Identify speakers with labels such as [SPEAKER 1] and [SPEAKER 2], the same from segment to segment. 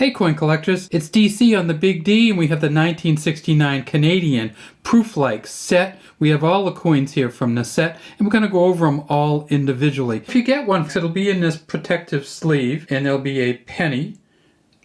[SPEAKER 1] Hey coin collectors, it's DC on the Big D, and we have the 1969 Canadian Prooflike set. We have all the coins here from the set, and we're going to go over them all individually. If you get one, it'll be in this protective sleeve, and there'll be a penny,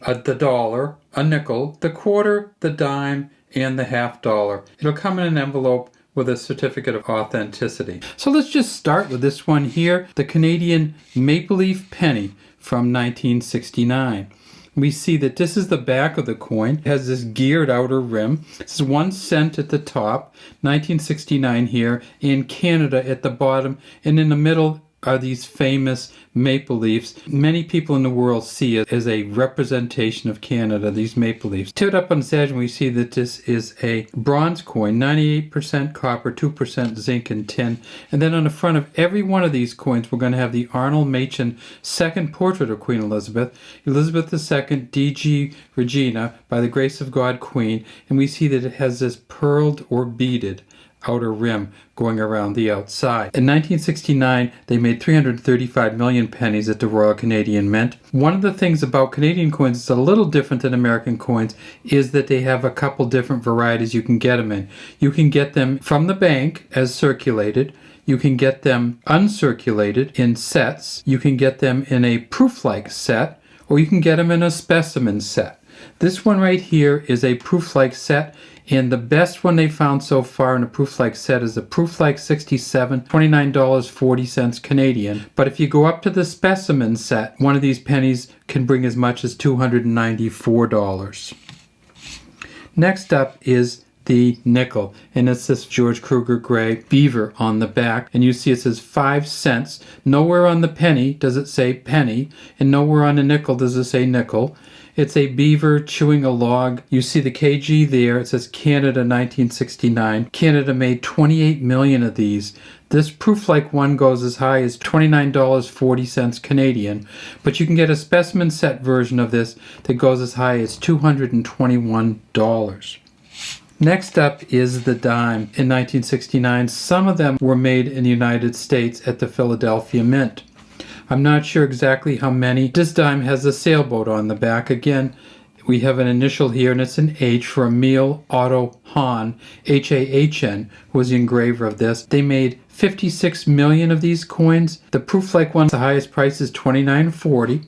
[SPEAKER 1] the dollar, a nickel, the quarter, the dime, and the $half. It'll come in an envelope with a certificate of authenticity. So let's just start with this one here, the Canadian Maple Leaf penny from 1969. We see that this is the back of the coin. It has this geared outer rim. This is 1 cent at the top, 1969 here, in Canada at the bottom, and in the middle are these famous maple leaves. Many people in the world see it as a representation of Canada, these maple leaves. Tipped up on the edge, we see that this is a bronze coin, 98% copper, 2% zinc, and tin. And then on the front of every one of these coins, we're going to have the Arnold Machen second portrait of Queen Elizabeth, Elizabeth II, D.G. Regina, by the grace of God, Queen. And we see that it has this pearled or beaded outer rim going around the outside. In 1969, they made 335 million pennies at the Royal Canadian Mint. One of the things about Canadian coins that's a little different than American coins is that they have a couple different varieties you can get them in. You can get them from the bank as circulated. You can get them uncirculated in sets. You can get them in a Prooflike set, or you can get them in a specimen set. This one right here is a Prooflike set, and the best one they found so far in a Prooflike set is the Prooflike 67, $29.40 Canadian. But if you go up to the specimen set, one of these pennies can bring as much as $294. Next up is the nickel, and it's this George Kruger Gray Beaver on the back, and you see it says 5 cents. Nowhere on the penny does it say penny, and nowhere on the nickel does it say nickel. It's a beaver chewing a log. You see the KG there. It says Canada 1969. Canada made 28 million of these. This Prooflike one goes as high as $29.40 Canadian, but you can get a specimen set version of this that goes as high as $221. Next up is the dime in 1969. Some of them were made in the United States at the Philadelphia Mint. I'm not sure exactly how many. This dime has a sailboat on the back. Again, we have an initial here, and it's an H for Emil Otto Hahn, H-A-H-N, who was the engraver of this. They made 56 million of these coins. The Prooflike one, the highest price is $29.40.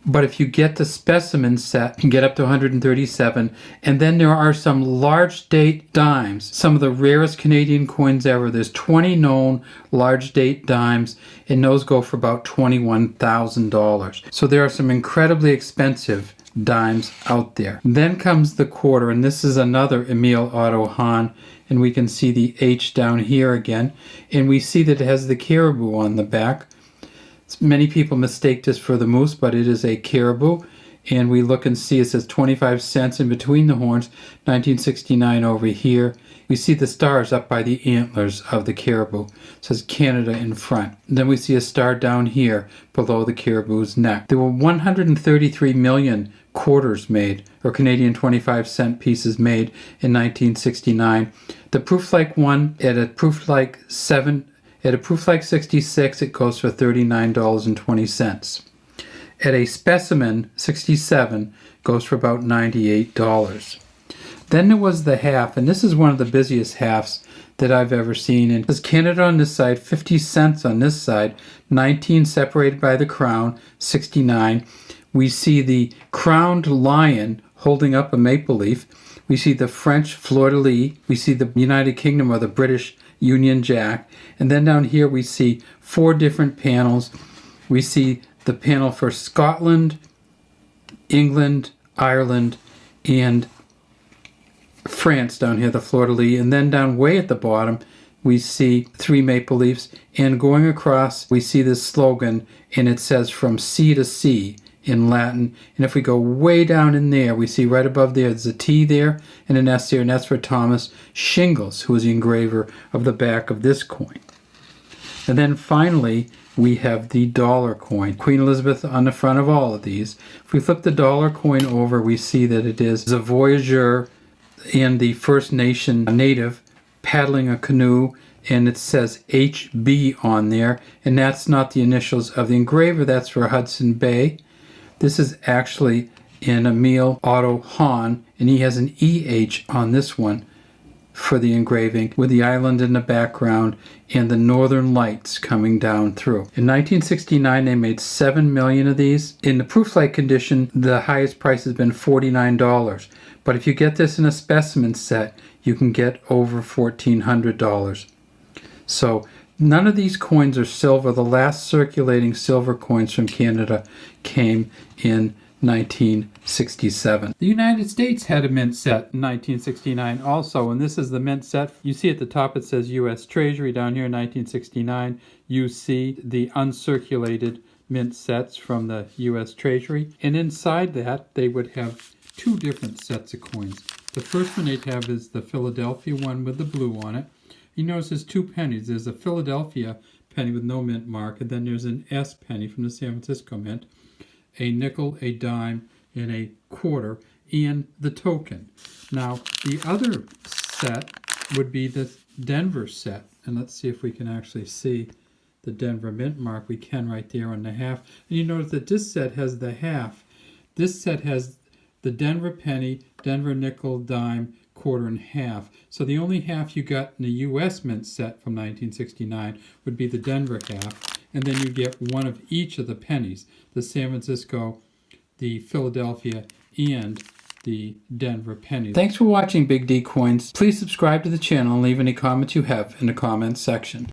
[SPEAKER 1] But if you get the specimen set, you can get up to 137. And then there are some large date dimes, some of the rarest Canadian coins ever. There's 20 known large date dimes, and those go for about $21,000. So there are some incredibly expensive dimes out there. Then comes the quarter, and this is another Emil Otto Hahn, and we can see the H down here again, and we see that it has the Caribou on the back. Many people mistake this for the moose, but it is a caribou. And we look and see it says 25 cents in between the horns, 1969 over here. We see the stars up by the antlers of the caribou. It says Canada in front. Then we see a star down here below the caribou's neck. There were 133 million quarters made, or Canadian 25-cent pieces made in 1969. The Prooflike one at a Prooflike 7. At a Prooflike 66, it goes for $39.20. At a specimen 67, it goes for about $98. Then there was the half, and this is one of the busiest halves that I've ever seen. And there's Canada on this side, 50 cents on this side, 19 separated by the crown, 69. We see the crowned lion holding up a maple leaf. We see the French fleur-de-lis. We see the United Kingdom or the British Union Jack. And then down here we see 4 different panels. We see the panel for Scotland, England, Ireland, and France down here, the fleur-de-lis. And then down way at the bottom we see 3 maple leafs. And going across we see this slogan, and it says from sea to sea in Latin. And if we go way down in there, we see right above there's a T there and an S there, and that's for Thomas Shingles, who was the engraver of the back of this coin. And then finally, we have the dollar coin. Queen Elizabeth on the front of all of these. If we flip the dollar coin over, we see that it is a Voyageur and the First Nation native paddling a canoe, and it says HB on there, and that's not the initials of the engraver, that's for Hudson Bay. This is actually in Emil Otto Hahn, and he has an EH on this one for the engraving, with the island in the background and the northern lights coming down through. In 1969, they made 7 million of these. In the Prooflike condition, the highest price has been $49. But if you get this in a specimen set, you can get over $1,400. So none of these coins are silver. The last circulating silver coins from Canada came in 1967. The United States had a mint set in 1969 also, and this is the mint set. You see at the top it says U.S. Treasury. Down here in 1969 you see the uncirculated mint sets from the U.S. Treasury, and inside that they would have two different sets of coins. The first one they'd have is the Philadelphia one with the blue on it. You notice there's two pennies. There's a Philadelphia penny with no mint mark, and then there's an S penny from the San Francisco Mint, a nickel, a dime, and a quarter, and the token. Now, the other set would be the Denver set. And let's see if we can actually see the Denver mint mark. We can right there on the half. And you notice that this set has the half. This set has the Denver penny, Denver nickel, dime, quarter, and half. So the only half you got in the U.S. mint set from 1969 would be the Denver half. And then you get one of each of the pennies, the San Francisco, the Philadelphia, and the Denver penny. Thanks for watching Big D Coins. Please subscribe to the channel and leave any comments you have in the comments section.